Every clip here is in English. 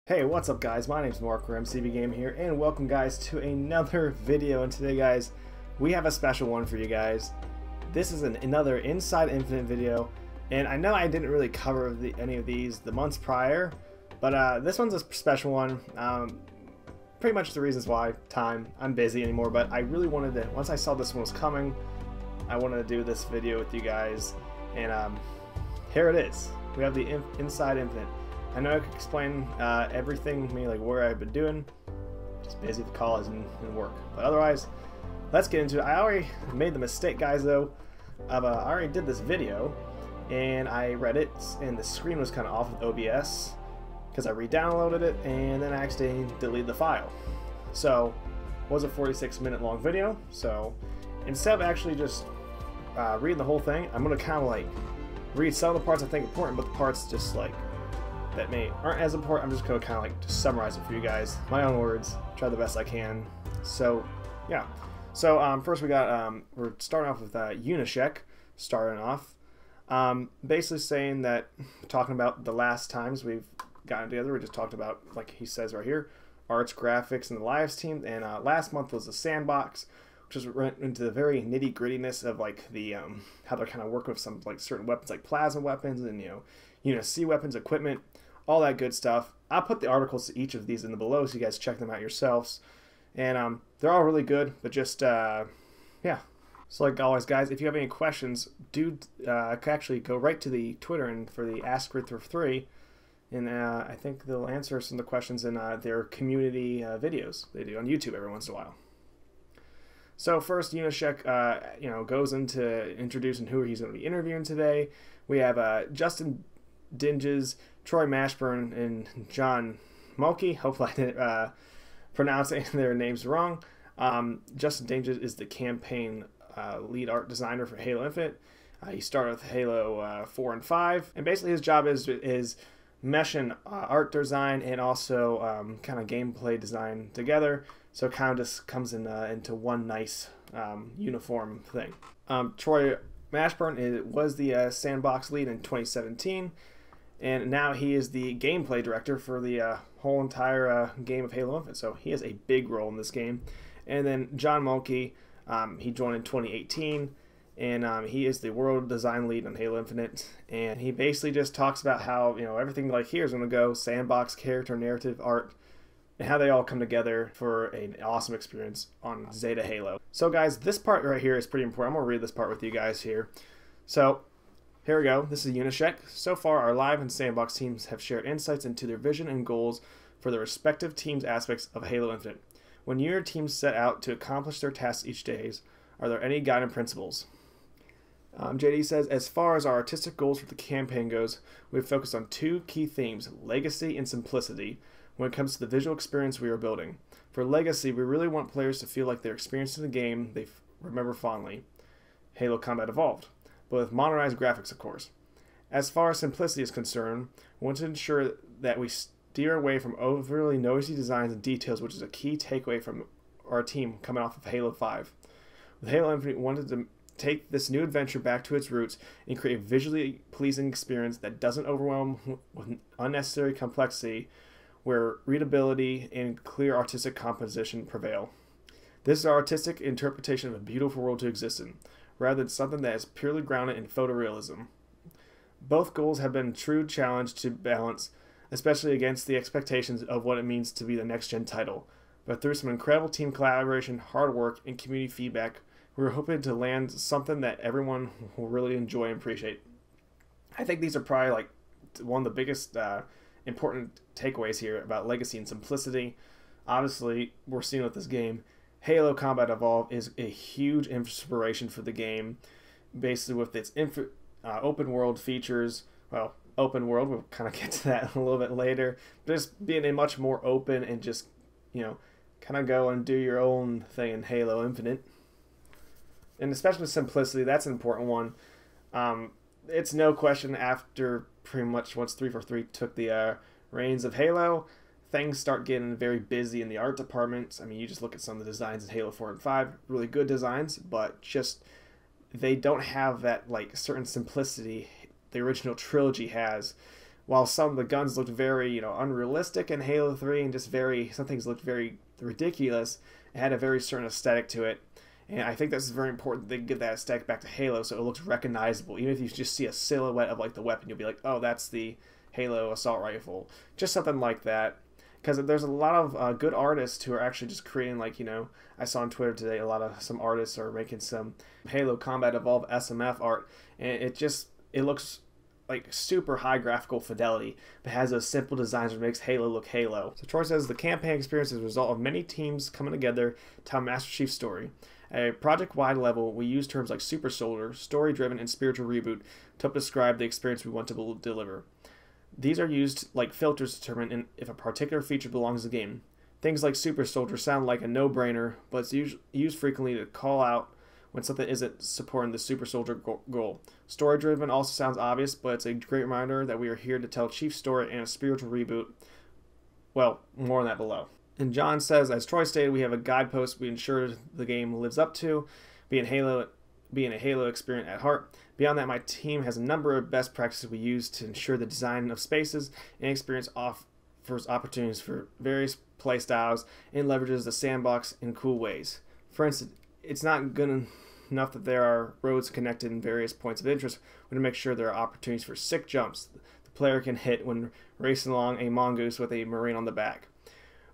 Hey, what's up guys? My name's Mark, or MCB Game here, and welcome guys to another video. And today guys, we have a special one for you guys. This is another Inside Infinite video, and I know I didn't really cover any of these the months prior, but this one's a special one. Pretty much the reasons why: time, I'm busy anymore, but I really wanted to, once I saw this one was coming, I wanted to do this video with you guys, and here it is. We have the Inside Infinite. I know I could explain everything, maybe like where I've been doing, just busy with college and work. But otherwise, let's get into it. I already made the mistake, guys, though, of I already did this video, and I read it, and the screen was kind of off with OBS, because I re-downloaded it, and then I accidentally deleted the file. So, it was a 46-minute long video, so instead of actually just reading the whole thing, I'm going to kind of like read some of the parts I think important, but the parts just like that aren't as important, I'm just going to kind of like just summarize it for you guys, my own words, try the best I can. So yeah, so first we got we're starting off with Unishek, starting off basically saying that, talking about the last times we've gotten together, we just talked about, like he says right here, arts, graphics, and the lives team, and last month was the sandbox, which just went into the very nitty grittiness of like the how they're kind of working with some like certain weapons, like plasma weapons, and C weapons, equipment, all that good stuff. I'll put the articles to each of these in the below so you guys check them out yourselves. And they're all really good, but just, yeah. So like always, guys, if you have any questions, do actually go right to the Twitter and for the Ask Rither 3, and I think they'll answer some of the questions in their community videos they do on YouTube every once in a while. So first, Unishek, goes into introducing who he's going to be interviewing today. We have Justin Dinges, Troy Mashburn, and John Mulkey. Hopefully I didn't pronounce any of their names wrong. Justin Dinges is the campaign lead art designer for Halo Infinite. He started with Halo 4 and 5, and basically his job is meshing art design and also kind of gameplay design together, so it kind of just comes in into one nice uniform thing. Troy Mashburn was the sandbox lead in 2017, and now he is the gameplay director for the whole entire game of Halo Infinite, so he has a big role in this game. And then John Mulkey, he joined in 2018, and he is the world design lead on Halo Infinite, and he basically just talks about how everything like here is going to go: sandbox, character, narrative, art, and how they all come together for an awesome experience on Zeta Halo. So guys, this part right here is pretty important. I'm going to read this part with you guys here. So here we go. This is Unishek. So far, our live and sandbox teams have shared insights into their vision and goals for their respective teams' aspects of Halo Infinite. When your teams set out to accomplish their tasks each day, are there any guiding principles? JD says, as far as our artistic goals for the campaign goes, we've focused on two key themes: legacy and simplicity, when it comes to the visual experience we are building. For legacy, we really want players to feel like they're experiencing the game they remember fondly, Halo Combat Evolved, but with modernized graphics, of course. As far as simplicity is concerned, we want to ensure that we steer away from overly noisy designs and details, which is a key takeaway from our team coming off of Halo 5. With Halo Infinite, we wanted to take this new adventure back to its roots and create a visually pleasing experience that doesn't overwhelm with unnecessary complexity, where readability and clear artistic composition prevail. This is our artistic interpretation of a beautiful world to exist in, rather than something that is purely grounded in photorealism. Both goals have been a true challenge to balance, especially against the expectations of what it means to be the next-gen title. But through some incredible team collaboration, hard work, and community feedback, we're hoping to land something that everyone will really enjoy and appreciate. I think these are probably like one of the biggest important takeaways here about legacy and simplicity. Obviously, we're seeing with this game, Halo Combat Evolved is a huge inspiration for the game, basically with its open world features. Well, open world, we'll kind of get to that a little bit later, but just being a much more open and just, kind of go and do your own thing in Halo Infinite. And especially simplicity, that's an important one. It's no question, after pretty much once 343 took the reins of Halo, things start getting very busy in the art departments. I mean, you just look at some of the designs in Halo 4 and 5, really good designs, but just they don't have that like certain simplicity the original trilogy has, while some of the guns looked very, unrealistic in Halo 3 and just some things looked very ridiculous, it had a very certain aesthetic to it. And I think that's very important they give that aesthetic back to Halo so it looks recognizable. Even if you just see a silhouette of like the weapon, you'll be like, oh, that's the Halo assault rifle. Just something like that. Because there's a lot of good artists who are actually just creating, like, I saw on Twitter today some artists are making some Halo Combat Evolved SMF art, and it looks like super high graphical fidelity, but has those simple designs that makes Halo look Halo. So Troy says the campaign experience is a result of many teams coming together to tell Master Chief's story. At a project-wide level, we use terms like super soldier, story-driven, and spiritual reboot to help describe the experience we want to deliver. These are used like filters to determine if a particular feature belongs to the game. Things like super soldier sound like a no-brainer, but it's used frequently to call out when something isn't supporting the super soldier goal. Story-driven also sounds obvious, but it's a great reminder that we are here to tell Chief's story and a spiritual reboot. Well, more on that below. And John says, as Troy stated, we have a guidepost we ensure the game lives up to, being a Halo experience at heart. Beyond that, my team has a number of best practices we use to ensure the design of spaces and experience offers opportunities for various play styles and leverages the sandbox in cool ways. For instance, it's not good enough that there are roads connected in various points of interest. We want to make sure there are opportunities for sick jumps the player can hit when racing along a mongoose with a Marine on the back.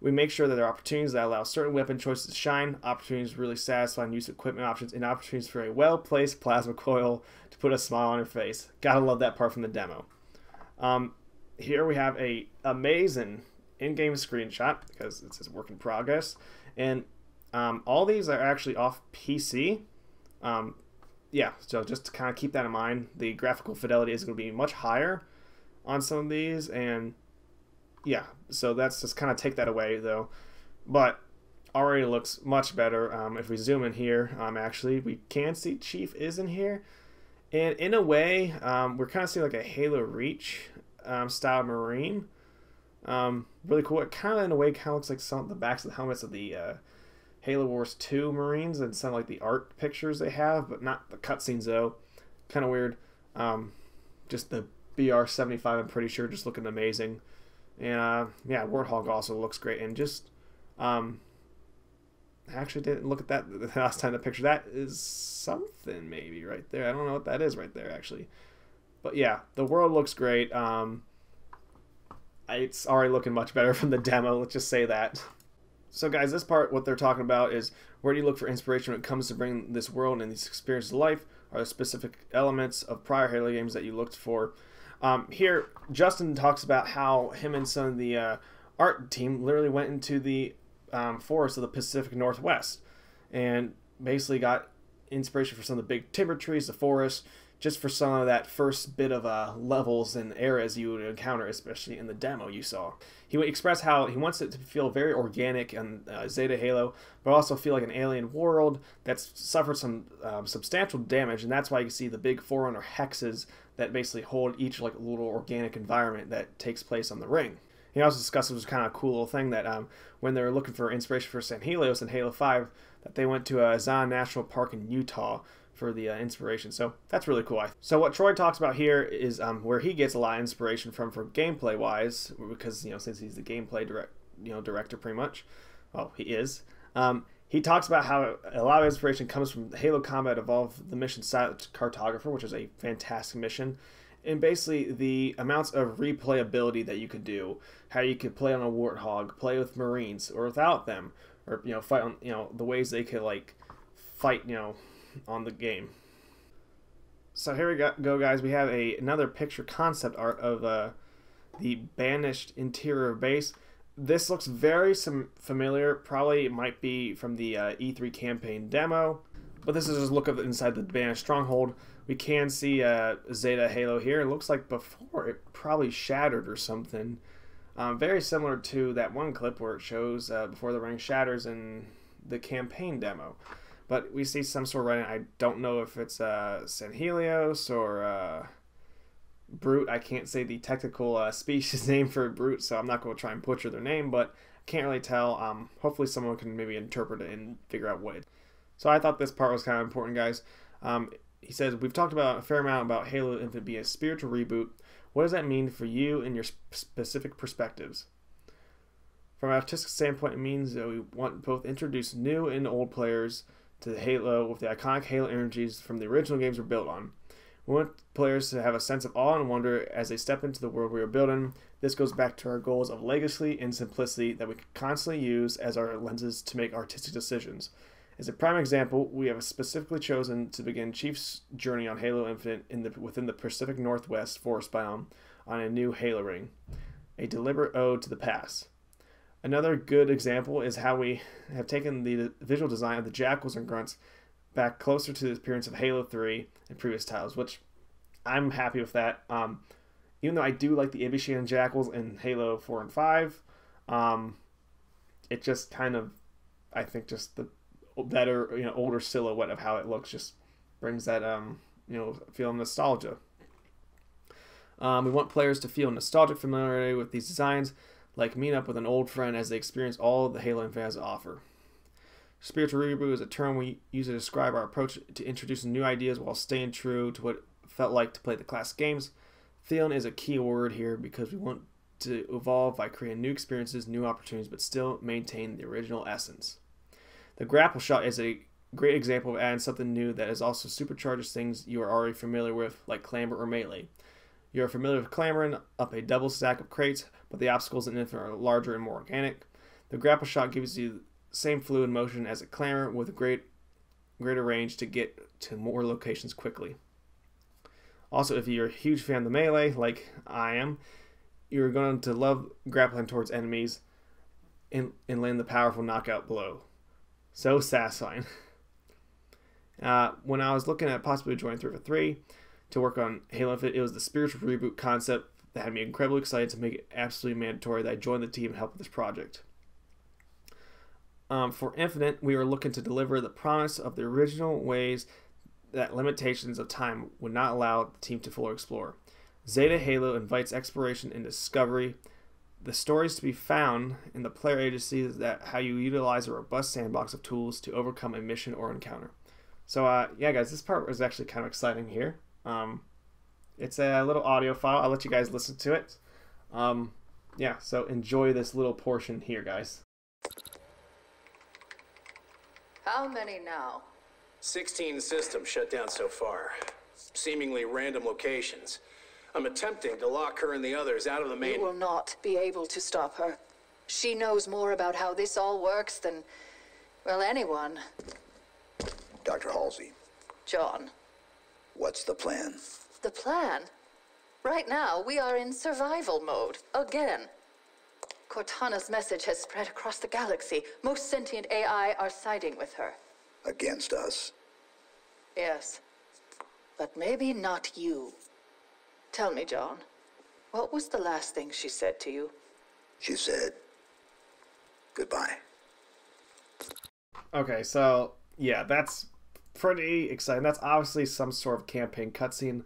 We make sure that there are opportunities that allow certain weapon choices to shine, opportunities really satisfying use of equipment options, and opportunities for a well-placed plasma coil to put a smile on your face. Gotta love that part from the demo. Here we have a amazing in-game screenshot, because it says work in progress, and all these are actually off PC. Yeah, so just to kind of keep that in mind, the graphical fidelity is going to be much higher on some of these, and yeah, so that's just kind of take that away though, but already looks much better. If we zoom in here, actually we can see Chief is in here, and in a way we're kind of seeing like a Halo Reach style Marine. Really cool. It kind of in a way kind of looks like some of the backs of the helmets of the Halo Wars 2 Marines and some like the art pictures they have, but not the cutscenes though. Kind of weird. Just the BR-75 I'm pretty sure just looking amazing. And yeah, Warthog also looks great, and just I actually didn't look at that the last time. The picture that is something maybe right there. I don't know what that is right there actually, but yeah, the world looks great. It's already looking much better from the demo. Let's just say that. So guys, this part, what they're talking about is where do you look for inspiration when it comes to bringing this world and these experiences to life? Are there specific elements of prior Halo games that you looked for? Here, Justin talks about how him and some of the art team literally went into the forests of the Pacific Northwest and basically got inspiration for some of the big timber trees, the forest, just for some of that first bit of levels and areas you would encounter, especially in the demo you saw. He would express how he wants it to feel very organic and Zeta Halo, but also feel like an alien world that's suffered some substantial damage, and that's why you can see the big Forerunner hexes that basically hold each like little organic environment that takes place on the ring. He also discussed it was kind of a cool little thing that when they were looking for inspiration for San Helios in Halo 5, that they went to Zion National Park in Utah for the inspiration. So that's really cool. So what Troy talks about here is where he gets a lot of inspiration from for gameplay wise, because since he's the gameplay director pretty much. Well, he is. He talks about how a lot of inspiration comes from Halo Combat Evolved, the mission Silent Cartographer, which is a fantastic mission, and basically the amounts of replayability that you could do, how you could play on a Warthog, play with Marines or without them, or fight on the ways they could like fight on the game. So here we go guys, we have another picture concept art of the Banished interior base. This looks very familiar. Probably it might be from the E3 campaign demo, but this is just a look of inside the Banished Stronghold. We can see Zeta Halo here. It looks like before it probably shattered or something. Very similar to that one clip where it shows before the ring shatters in the campaign demo. But we see some sort of writing. I don't know if it's San Helios or Brute. I can't say the technical species name for Brute, so I'm not going to try and butcher their name, but I can't really tell. Hopefully someone can maybe interpret it and figure out what it is. So I thought this part was kind of important, guys. He says, we've talked about a fair amount about Halo Infinite being a spiritual reboot. What does that mean for you and your specific perspectives? From an artistic standpoint, it means that we want to both introduce new and old players to the Halo with the iconic Halo energies from the original games we're built on. We want players to have a sense of awe and wonder as they step into the world we are building. This goes back to our goals of legacy and simplicity that we constantly use as our lenses to make artistic decisions. As a prime example, we have specifically chosen to begin Chief's journey on Halo Infinite within the Pacific Northwest forest biome on a new Halo ring, a deliberate ode to the past. Another good example is how we have taken the visual design of the Jackals and Grunts back closer to the appearance of Halo 3 and previous titles, which I'm happy with that. Even though I do like the Ibishi and Jackals in Halo 4 and 5, it just kind of, I think just the better, older silhouette of how it looks just brings that, feel of nostalgia. We want players to feel nostalgic familiarity with these designs, like meeting up with an old friend as they experience all the Halo Infinite has to offer. Spiritual reboot is a term we use to describe our approach to introducing new ideas while staying true to what it felt like to play the classic games. Feeling is a key word here because we want to evolve by creating new experiences, new opportunities, but still maintain the original essence. The Grapple Shot is a great example of adding something new that is also supercharges things you are already familiar with, like Clamber or Melee. You are familiar with clambering up a double stack of crates, but the obstacles in Infinite are larger and more organic. The Grapple Shot gives you the same fluid motion as a clamber with a greater range to get to more locations quickly. Also, if you're a huge fan of the Melee, like I am, you're going to love grappling towards enemies and land the powerful knockout blow. So satisfying. When I was looking at possibly joining 3 for 3 to work on Halo Infinite, it was the spiritual reboot concept that had me incredibly excited to make it absolutely mandatory that I join the team and help with this project. For Infinite, we were looking to deliver the promise of the original ways that limitations of time would not allow the team to fully explore. Zeta Halo invites exploration and discovery. The stories to be found in the player agency is that how you utilize a robust sandbox of tools to overcome a mission or encounter. So yeah, guys, this part was actually kind of exciting here. It's a little audio file. I'll let you guys listen to it. Yeah, so enjoy this little portion here, guys. How many now? 16 systems shut down so far. Seemingly random locations. I'm attempting to lock her and the others out of the main... You will not be able to stop her. She knows more about how this all works than, well, anyone. Dr. Halsey, John. what's the plan? The plan? Right now, we are in survival mode. Again. Cortana's message has spread across the galaxy. Most sentient AI are siding with her. Against us? Yes. But maybe not you. Tell me, John, what was the last thing she said to you? She said, goodbye. Okay, so yeah, that's pretty exciting. That's obviously some sort of campaign cutscene.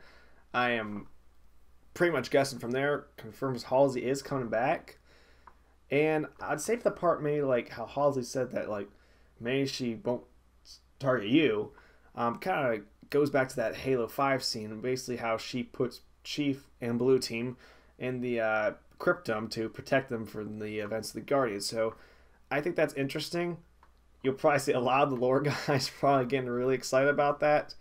I am pretty much guessing from there. Confirms Halsey is coming back. And I'd say for the part maybe like how Halsey said that like maybe she won't target you, kind of goes back to that Halo 5 scene and basically how she puts Chief and Blue Team in the Cryptum to protect them from the events of the Guardians. So I think that's interesting. You'll probably see a lot of the lore guys probably getting really excited about that.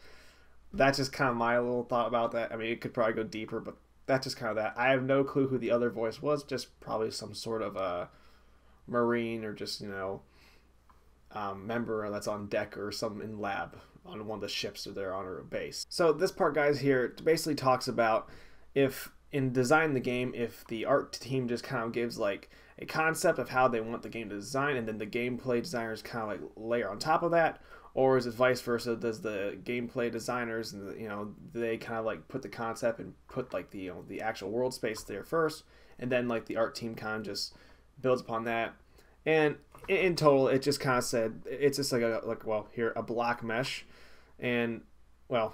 That's just kind of my little thought about that. I mean, it could probably go deeper, but that's just kind of that. I have no clue who the other voice was. Just probably some sort of a Marine or just, you know, member that's on deck or some in lab on one of the ships or they're on a base. So this part, guys, here basically talks about if in designing the game, if the art team just kind of gives like a concept of how they want the game to design and then the gameplay designers kind of like layer on top of that, or is it vice versa? Does the gameplay designers and the, you know, they kind of like put the concept and put like the, you know, the actual world space there first, and then like the art team kind of just builds upon that. And in total, it just kind of said it's just like well, here a black mesh, and well,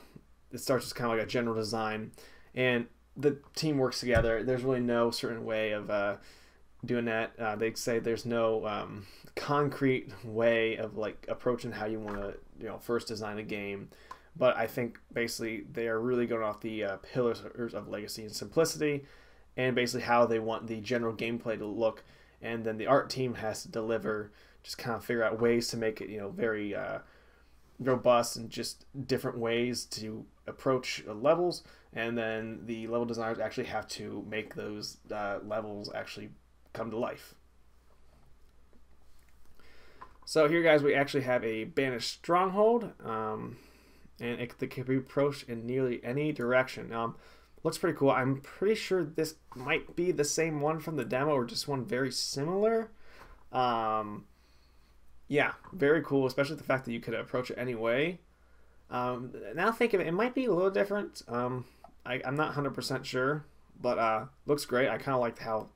it starts as kind of like a general design, and the team works together. There's really no certain way of doing that. They say there's no concrete way of like approaching how you want to, you know, first design a game, but I think basically they are really going off the pillars of legacy and simplicity, and basically how they want the general gameplay to look, and then the art team has to deliver, just kind of figure out ways to make it, very robust and just different ways to approach levels, and then the level designers actually have to make those levels actually come to life. So here, guys, we actually have a Banished Stronghold, and it can be approached in nearly any direction. Looks pretty cool. I'm pretty sure this might be the same one from the demo, or just one very similar. Yeah, very cool, especially the fact that you could approach it any way. Now think of it, it might be a little different. I'm not 100% sure, but looks great. I kind of like how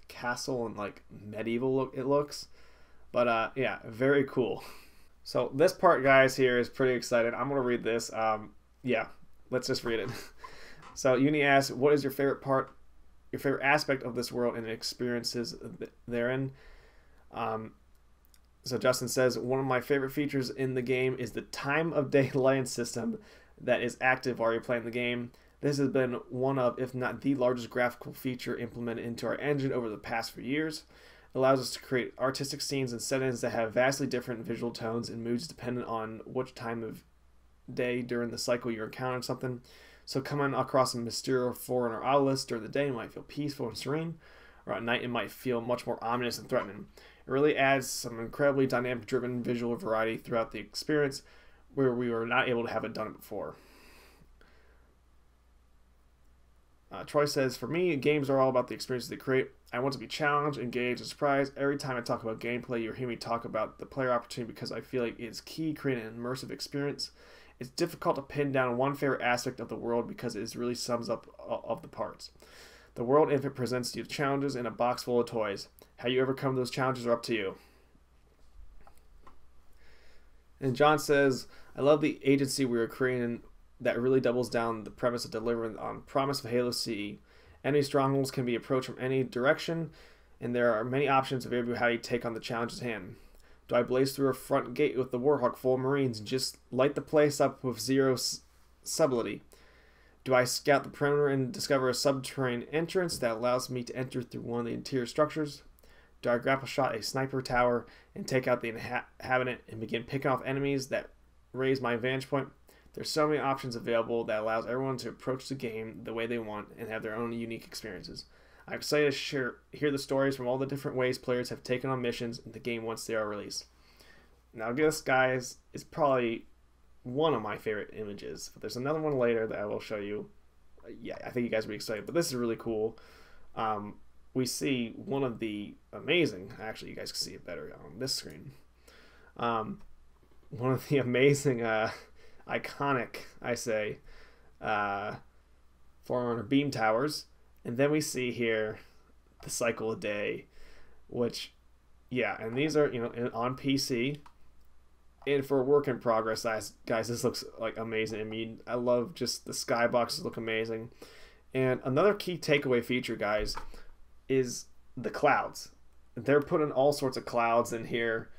castle and medieval it looks. But yeah, very cool. So this part, guys, here is pretty exciting. I'm gonna read this. Yeah, let's just read it. So Uni asks, what is your favorite part, your favorite aspect of this world and experiences therein? So Justin says, one of my favorite features in the game is the time of day lighting system that is active while you're playing the game. This has been one of, if not the largest graphical feature implemented into our engine over the past few years. It allows us to create artistic scenes and settings that have vastly different visual tones and moods dependent on which time of day during the cycle you're encountering something. So coming across a mysterious foreigner obelisk during the day, it might feel peaceful and serene, or at night it might feel much more ominous and threatening. It really adds some incredibly dynamic driven visual variety throughout the experience, where we were not able to have it done before. Troy says, for me, games are all about the experiences they create. I want to be challenged, engaged, and surprised. Every time I talk about gameplay, you'll hear me talk about the player opportunity because I feel like it's key creating an immersive experience. It's difficult to pin down one favorite aspect of the world because it really sums up of the parts. The world Infinite presents you challenges in a box full of toys. How you overcome those challenges are up to you. And John says, I love the agency we are creating that really doubles down the premise of delivering on promise of Halo CE. Enemy strongholds can be approached from any direction, and there are many options available how you take on the challenge at hand. Do I blaze through a front gate with the Warhawk full of Marines and just light the place up with zero subtlety? Do I scout the perimeter and discover a subterranean entrance that allows me to enter through one of the interior structures? Do I grapple shot a sniper tower and take out the inhabitant and begin picking off enemies that raise my vantage point? There's so many options available that allows everyone to approach the game the way they want and have their own unique experiences. I'm excited to hear the stories from all the different ways players have taken on missions in the game once they are released. Now this, guys, is probably one of my favorite images, but there's another one later that I will show you. Yeah, I think you guys will be excited, but this is really cool. We see one of the amazing, actually you guys can see it better on this screen. One of the amazing iconic, I say, Forerunner beam towers, and then we see here the cycle a day, which, yeah, and these are on PC, and for work in progress, guys, this looks like amazing. I mean, I love just the skyboxes look amazing, and another key takeaway feature, guys, is the clouds. They're putting all sorts of clouds in here.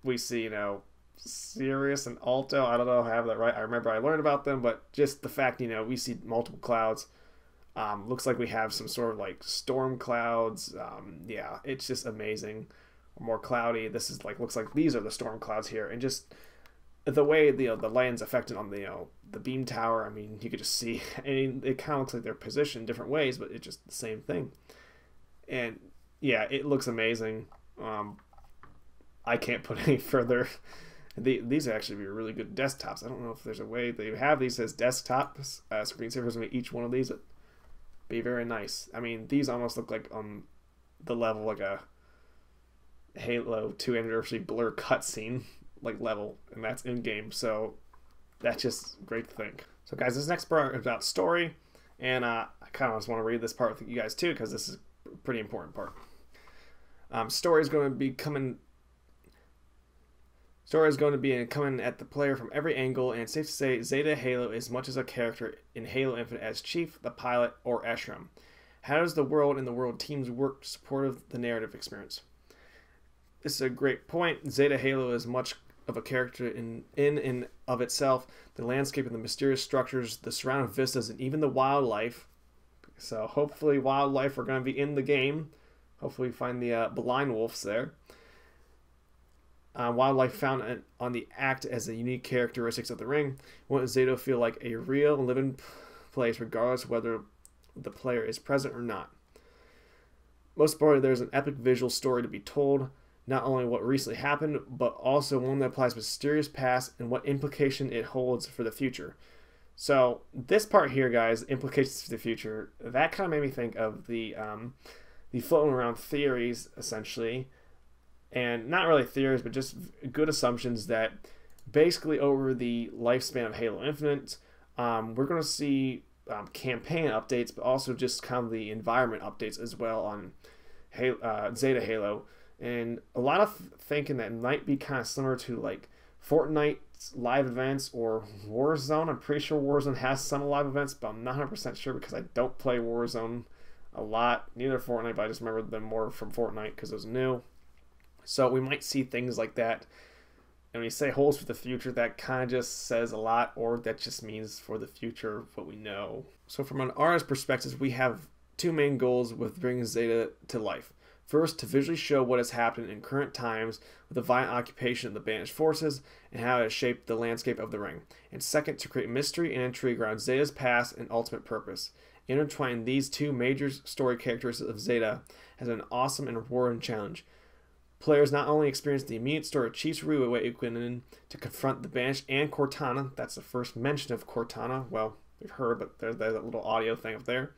We see, Sirius and Alto. I don't know if I have that right. I remember I learned about them, but just the fact, we see multiple clouds. Looks like we have some sort of storm clouds. Yeah, it's just amazing. More cloudy. This is looks like these are the storm clouds here, and just the way the land's affected on the beam tower. I mean, you could just see. I mean, it kind of looks like they're positioned in different ways, but it's just the same thing. And yeah, it looks amazing. I can't put any further. These are actually really good desktops. I don't know if there's a way they have these as desktop screensavers with each one of these. It'd be very nice. I mean, these almost look like on the level like a Halo 2 Anniversary Blur cutscene level, and that's in game. So that's just great to think. So guys, this next part is about story, and I kind of just want to read this part with you guys too, because this is a pretty important part. Story is going to be coming at the player from every angle, and it's safe to say Zeta Halo is as much as a character in Halo Infinite as Chief, the pilot, or Eshram. How does the world and the world teams work to support the narrative experience? This is a great point. Zeta Halo is much of a character in and of itself, the landscape and the mysterious structures, the surrounding vistas, and even the wildlife. So hopefully wildlife are going to be in the game. Hopefully we find the blind wolves there. Wildlife found on the act as the unique characteristics of the ring. Want Zeta to feel like a real living place regardless of whether the player is present or not. Most importantly, there's an epic visual story to be told, not only what recently happened, but also one that applies mysterious past and what implication it holds for the future. So this part here, guys, implications for the future, that kind of made me think of the floating around theories, essentially, and not really theories, but just good assumptions that basically over the lifespan of Halo Infinite, we're going to see campaign updates, but also just kind of the environment updates as well on Zeta Halo. And a lot of thinking that might be kind of similar to like Fortnite's live events or Warzone. I'm pretty sure Warzone has some live events, but I'm not 100% sure because I don't play Warzone a lot. Neither Fortnite, but I just remember them more from Fortnite because it was new. So we might see things like that. And when you say holds for the future, that kind of just says a lot, or that just means for the future of what we know. So from an artist perspective, we have two main goals with bringing Zeta to life. First, to visually show what has happened in current times with the violent occupation of the Banished forces and how it has shaped the landscape of the ring. And second, to create mystery and intrigue around Zeta's past and ultimate purpose. Intertwining these two major story characteristics of Zeta has an awesome and rewarding challenge. Players not only experience the immediate story of Chief's reawakening to confront the Banished and Cortana. That's the first mention of Cortana. Well, we've heard, but there's that little audio thing up there.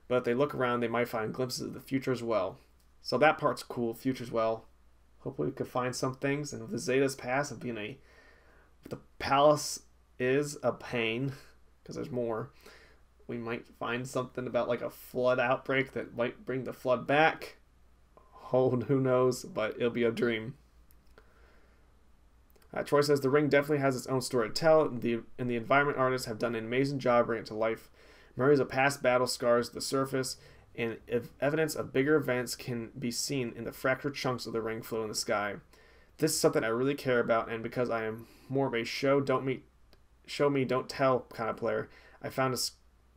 But if they look around, they might find glimpses of the future as well. So that part's cool, future as well. Hopefully we could find some things. And with the Zeta's past of being if the palace is a pain, because there's more, we might find something about like a flood outbreak that might bring the flood back. Who knows, but it'll be a dream. Troy says the ring definitely has its own story to tell, and the environment artists have done an amazing job bringing it to life. Memories of past battle scars the surface, and evidence of bigger events can be seen in the fractured chunks of the ring floating in the sky. This is something I really care about, and because I am more of a show me, don't tell kind of player, I find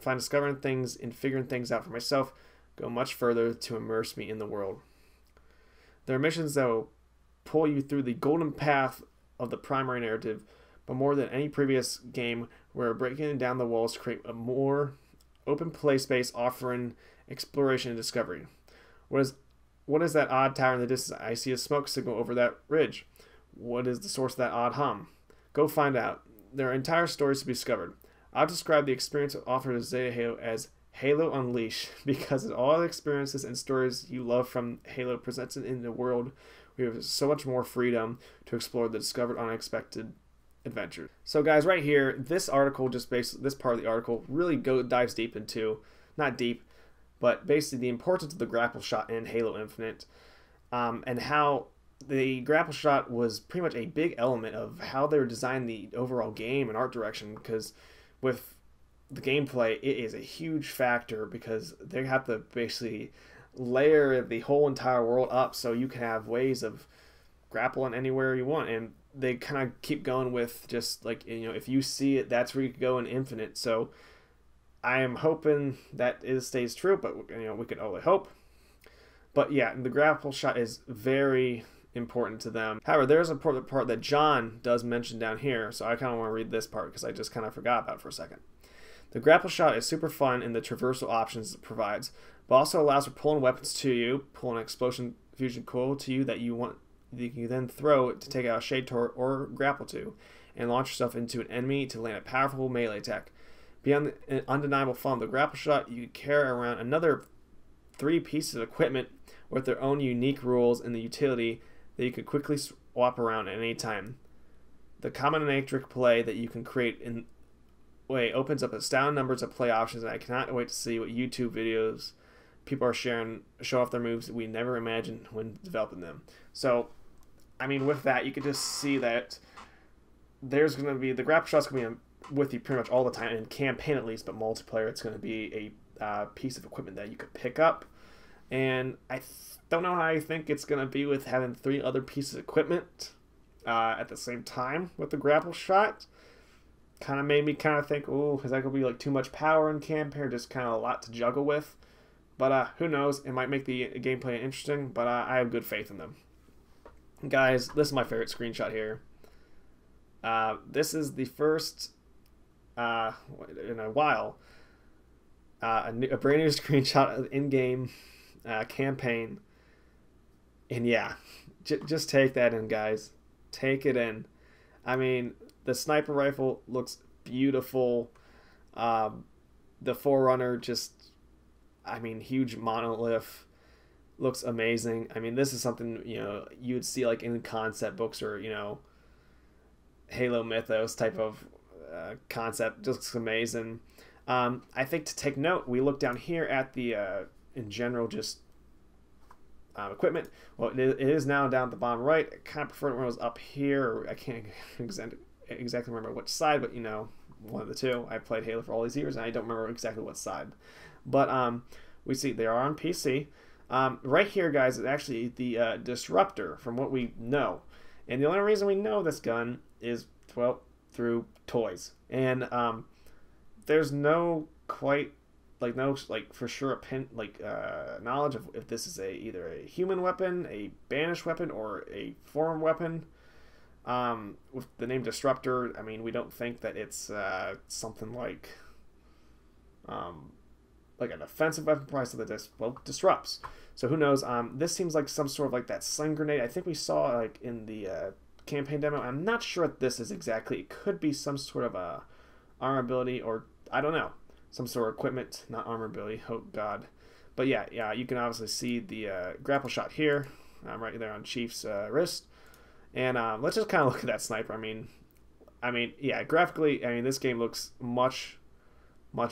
discovering things and figuring things out for myself go much further to immerse me in the world. There are missions that will pull you through the golden path of the primary narrative, but more than any previous game, we're breaking down the walls to create a more open play space offering exploration and discovery. What is that odd tower in the distance? I see a smoke signal over that ridge. What is the source of that odd hum? Go find out. There are entire stories to be discovered. I'll describe the experience offered to Zeta Halo as Halo Unleashed, because of all the experiences and stories you love from Halo presented in the world, we have so much more freedom to explore the discovered unexpected adventure. So guys, right here, this article, this part of the article really dives deep into, not deep, but basically the importance of the grapple shot in Halo Infinite, and how the grapple shot was pretty much a big element of how they were designing the overall game and art direction, because with the gameplay, it is a huge factor because they have to basically layer the whole entire world up so you can have ways of grappling anywhere you want, and they kind of keep going with just like, if you see it, that's where you can go in Infinite. So I am hoping that it stays true, but we can only hope. But yeah, the grapple shot is very important to them. However, there's a part that John does mention down here, so I kind of want to read this part because I just kind of forgot about it for a second. The grapple shot is super fun in the traversal options it provides, but also allows for pulling weapons to you, pulling an explosion fusion coil to you that you can then throw to take out a shade turret or grapple to, and launch yourself into an enemy to land a powerful melee attack. Beyond the undeniable fun of the grapple shot, you carry around another 3 pieces of equipment with their own unique rules and the utility that you can quickly swap around at any time. The combinatoric play that you can create in way opens up astounding numbers of play options, and I cannot wait to see what YouTube videos people are sharing show off their moves that we never imagined when developing them. So, I mean, with that, you can just see that there's going to be, the grapple shot's going to be with you pretty much all the time, in campaign at least, but multiplayer, it's going to be a piece of equipment that you could pick up. And I don't know how I think it's going to be with having 3 other pieces of equipment. at the same time with the Grapple Shot. Kind of made me kind of think, oh, is that going to be like too much power in campaign, or just kind of a lot to juggle with? But who knows? It might make the gameplay interesting, but I have good faith in them. Guys, this is my favorite screenshot here. This is the first in a while a brand new screenshot of the in-game campaign. And yeah, just take that in, guys. Take it in. I mean, the sniper rifle looks beautiful. The Forerunner just, I mean, huge monolith, looks amazing. I mean, this is something, you know, you would see like in concept books or, you know, Halo Mythos type of concept. Just looks amazing. I think to take note, we look down here at the in general just equipment. Well, it is now down at the bottom right. I kind of prefer when it was up here. I can't exactly remember which side, but you know, one of the two. I played Halo for all these years, and I don't remember exactly what side. But we see they are on PC. Right here, guys, is actually the Disruptor, from what we know. And the only reason we know this gun is, well, through toys. And there's no quite, like, no, like, for sure, knowledge of if this is either a human weapon, a banished weapon, or a foreign weapon. With the name Disruptor, I mean, we don't think that it's something like an offensive weapon, probably something that disrupts. So who knows? This seems like some sort of like that sling grenade. I think we saw like in the campaign demo. I'm not sure what this is exactly. It could be some sort of a armor ability, or I don't know, some sort of equipment, not armor ability. Oh God! But yeah, you can obviously see the grapple shot here, right there on Chief's wrist. And let's just kind of look at that sniper. I mean, yeah, graphically, I mean, this game looks much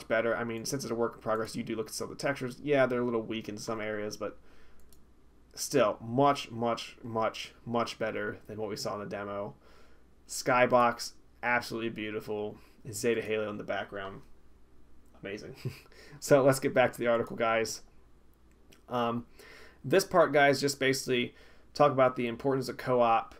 better. I mean, since it's a work in progress, you do look at some of the textures. Yeah, they're a little weak in some areas, but still much better than what we saw in the demo. Skybox, absolutely beautiful. And Zeta Halo in the background, amazing. So let's get back to the article, guys. This part, guys, just basically talk about the importance of co-op.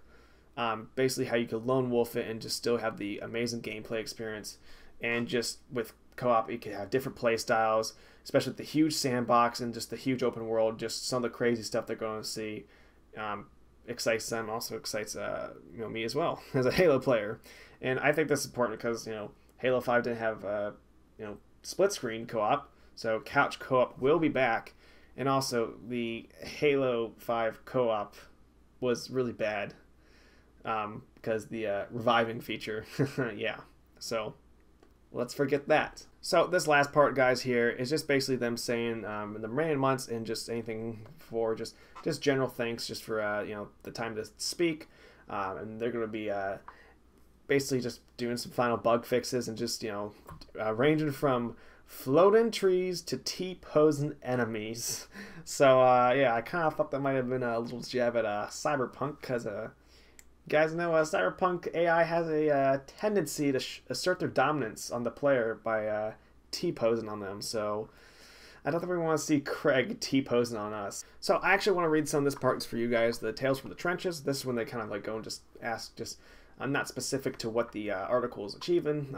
Basically how you could lone wolf it and just still have the amazing gameplay experience. And just with co-op, you can have different play styles, especially with the huge sandbox and just the huge open world. Just some of the crazy stuff they're going to see excites them. Also excites me as well as a Halo player. And I think that's important because Halo 5 didn't have split screen co-op, so couch co-op will be back. And also the Halo 5 co-op was really bad because the reviving feature. Yeah, so let's forget that. So this last part, guys, here is just basically them saying in the remaining months and just anything for just general thanks just for the time to speak, and they're going to be basically just doing some final bug fixes and just ranging from floating trees to T-posing enemies. So yeah, I kind of thought that might have been a little jab at Cyberpunk, because you guys know Cyberpunk AI has a tendency to assert their dominance on the player by T-posing on them. So I don't think we want to see Craig T-posing on us. So I actually want to read some of this part for you guys, the Tales from the Trenches. This is when they kind of like go and just ask, I'm not specific to what the article is achieving,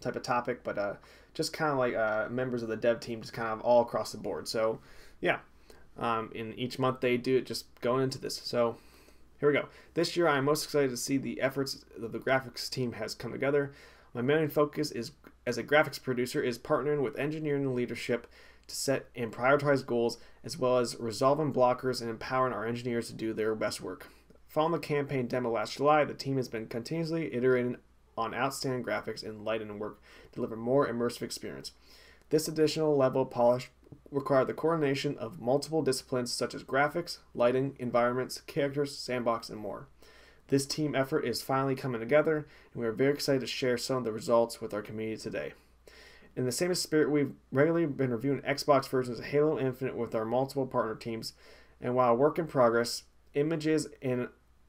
type of topic, but just kind of like members of the dev team, just kind of all across the board. So yeah, in each month they do it, just going into this. So here we go. This year I am most excited to see the efforts that the graphics team has come together. My main focus is, as a graphics producer, is partnering with engineering and leadership to set and prioritize goals, as well as resolving blockers and empowering our engineers to do their best work. Following the campaign demo last July, the team has been continuously iterating on outstanding graphics and lighting work to deliver more immersive experience. This additional level of polish required the coordination of multiple disciplines such as graphics, lighting, environments, characters, sandbox, and more. This team effort is finally coming together, and we are very excited to share some of the results with our community today. In the same spirit, we've regularly been reviewing Xbox versions of Halo Infinite with our multiple partner teams, and while a work in progress, images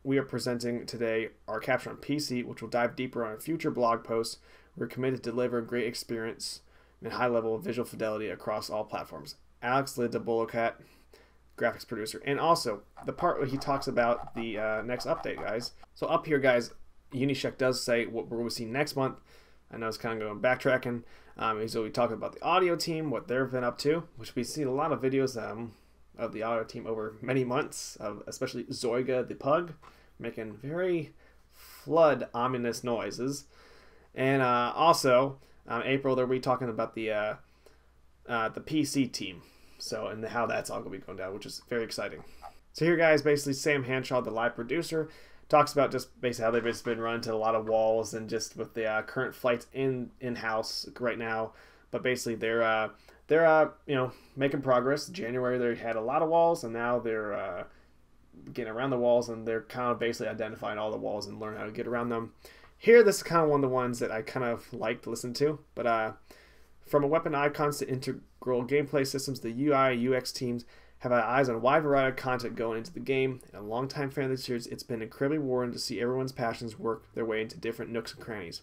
we are presenting today are captured on PC, which will dive deeper on a future blog post. We're committed to deliver a great experience and high level of visual fidelity across all platforms. Alex Lidabolocat, graphics producer. And also, the part where he talks about the next update, guys. So up here, guys, Unisheck does say what we're going to see next month. I know it's kind of going backtracking. So we talk about the audio team, what they've been up to, which we've seen a lot of videos of the audio team over many months, especially Zoiga the pug, making very flood ominous noises. And also, April, they'll be talking about the PC team. So, and how that's all going to be going down, which is very exciting. So here, guys, basically Sam Hanshaw, the live producer, talks about just basically how they've just been running to a lot of walls and just with the current flights in-house right now. But basically they're you know, making progress. January they had a lot of walls, and now they're getting around the walls, and they're kind of basically identifying all the walls and learn how to get around them. Here, this is kind of one of the ones that I kind of like to listen to. But from a weapon icons to integral gameplay systems, the UI UX teams have had eyes on a wide variety of content going into the game. And a longtime fan of the series, it's been incredibly rewarding to see everyone's passions work their way into different nooks and crannies.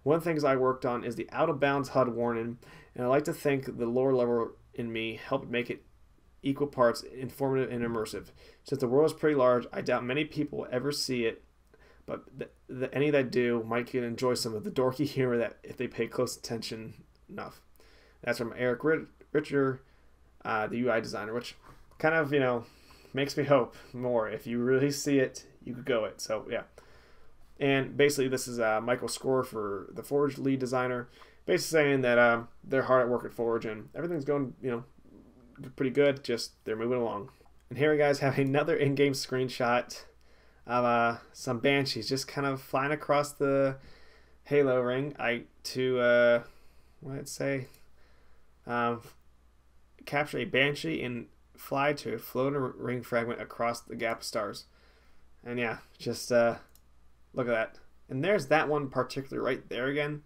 One of the things I worked on is the out of bounds HUD warning, and I like to think the lore level in me helped make it equal parts informative and immersive. Since the world is pretty large, I doubt many people will ever see it, but any that do might get enjoy some of the dorky humor that if they pay close attention enough. That's from Eric Richter, the UI designer, which kind of, you know, makes me hope more. If you really see it, you could go it. So, yeah. And basically, this is Michael Score for the Forge lead designer, basically saying that they're hard at work at Forge and everything's going, you know, pretty good. Just they're moving along. And here we guys have another in-game screenshot of some Banshees just kind of flying across the Halo ring. What did it say? Capture a Banshee and fly to a floating ring fragment across the gap of stars. And yeah, just look at that. And there's that one particularly right there again.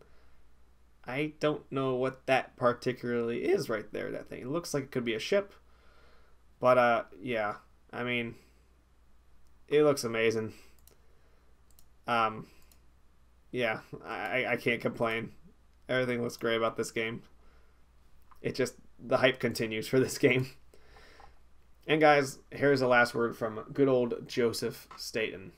I don't know what that particularly is right there, that thing. It looks like it could be a ship. But yeah, I mean, it looks amazing. Yeah, I can't complain. Everything looks great about this game. It just, the hype continues for this game. And guys, here's the last word from good old Joseph Staten.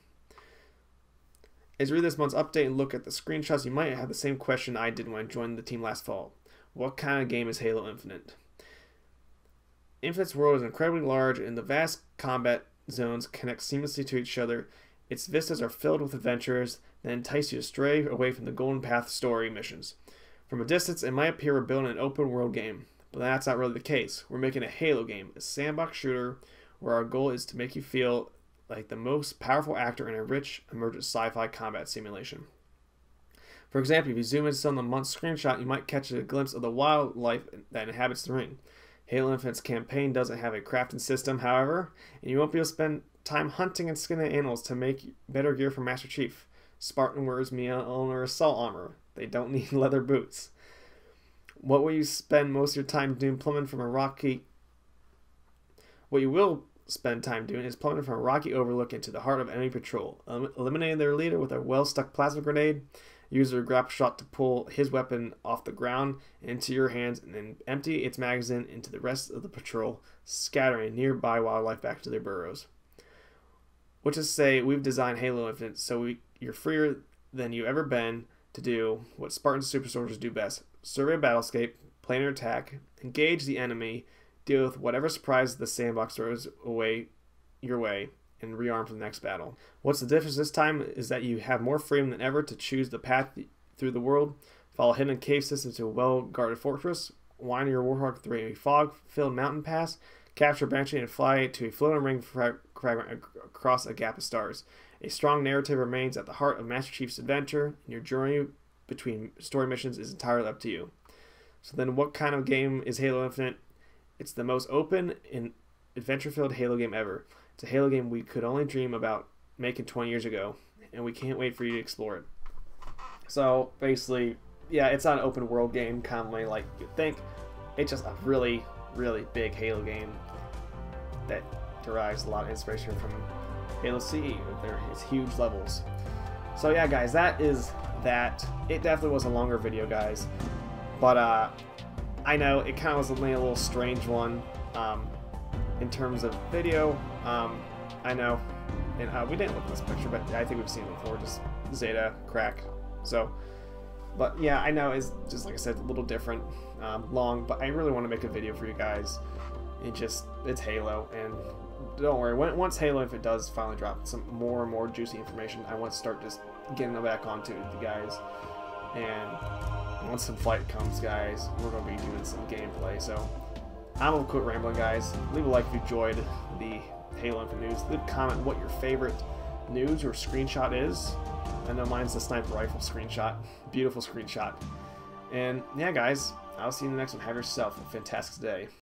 As you read this month's update and look at the screenshots, you might have the same question I did when I joined the team last fall. What kind of game is Halo Infinite? Infinite's world is incredibly large, and the vast combat zones connect seamlessly to each other. Its vistas are filled with adventures that entice you to stray away from the Golden Path story missions. From a distance, it might appear we're building an open world game, but that's not really the case. We're making a Halo game, a sandbox shooter, where our goal is to make you feel like the most powerful actor in a rich, emergent sci-fi combat simulation. For example, if you zoom into some of the month's screenshot, you might catch a glimpse of the wildlife that inhabits the ring. Halo Infinite's campaign doesn't have a crafting system, however, and you won't be able to spend time hunting and skinning animals to make better gear for Master Chief. Spartan wears Mjolnir assault armor. They don't need leather boots. What will you spend most of your time doing plumbing from a rocky... What you will spend time doing is plummeting from a rocky overlook into the heart of enemy patrol, eliminating their leader with a well-stuck plasma grenade. Use your grapple shot to pull his weapon off the ground into your hands, and then empty its magazine into the rest of the patrol, scattering nearby wildlife back to their burrows. Which is to say, we've designed Halo Infinite so you're freer than you've ever been to do what Spartan super soldiers do best: survey a battlescape, plan your attack, engage the enemy, deal with whatever surprise the sandbox throws your way, and rearm for the next battle. What's the difference this time is that you have more freedom than ever to choose the path through the world, follow hidden cave systems to a well-guarded fortress, wind your warhawk through a fog-filled mountain pass, capture a Banshee and fly to a floating ring fragment across a gap of stars. A strong narrative remains at the heart of Master Chief's adventure, and your journey between story missions is entirely up to you. So then what kind of game is Halo Infinite? It's the most open and adventure-filled Halo game ever. It's a Halo game we could only dream about making 20 years ago, and we can't wait for you to explore it. So basically, yeah, it's not an open world game commonly like you'd think. It's just a really, really big Halo game that derives a lot of inspiration from Halo CE with its huge levels. So yeah, guys, that is that. It definitely was a longer video, guys, but I know it kind of was a little strange one. in terms of video, I know, and we didn't look at this picture, but I think we've seen it before, just Zeta crack. So, but yeah, I know it's just, like I said, a little different, long, but I really want to make a video for you guys. It's Halo, and don't worry, once Halo, if it does finally drop some more and more juicy information, I want to start just getting back onto it, you guys. And once some flight comes, guys, we're going to be doing some gameplay. So I'm going to quit rambling, guys. Leave a like if you enjoyed the Halo Infinite news. Leave a comment what your favorite news or screenshot is. I know mine's the sniper rifle screenshot. Beautiful screenshot. And yeah, guys, I'll see you in the next one. Have yourself a fantastic day.